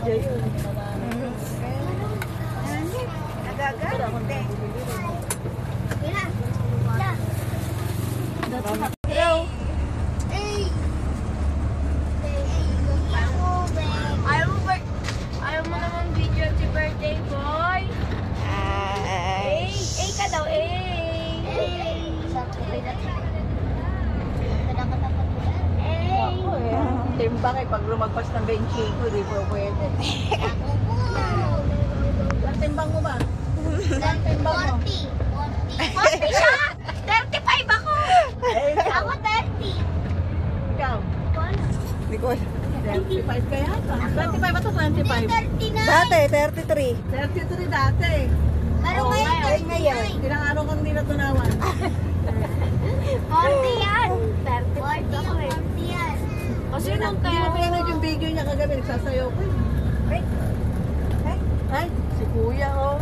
video yun. Nagagamit eh. Hello. Ayaw mo naman video si birthday boy. Eh ka daw, Timbang eh, pag lumagpas ng benchi ko, di po pwede. Ang timbang mo ba? Ang timbang mo? 40 siya! 35 ako! Ako 30. Ikaw? Hindi ko. 35 kaya? 25 ba ito? 25? 30 na! Dati, 33. 33 dati. Pero Oo, ngayon, ngayon. Ilang araw kang hindi natunawan? 40 yan! 35 ako eh. 40 yan. Kasi nung Hindi mo pinanood yung video niya kagabi, nagsasayaw ko. Ay, si kuya oh.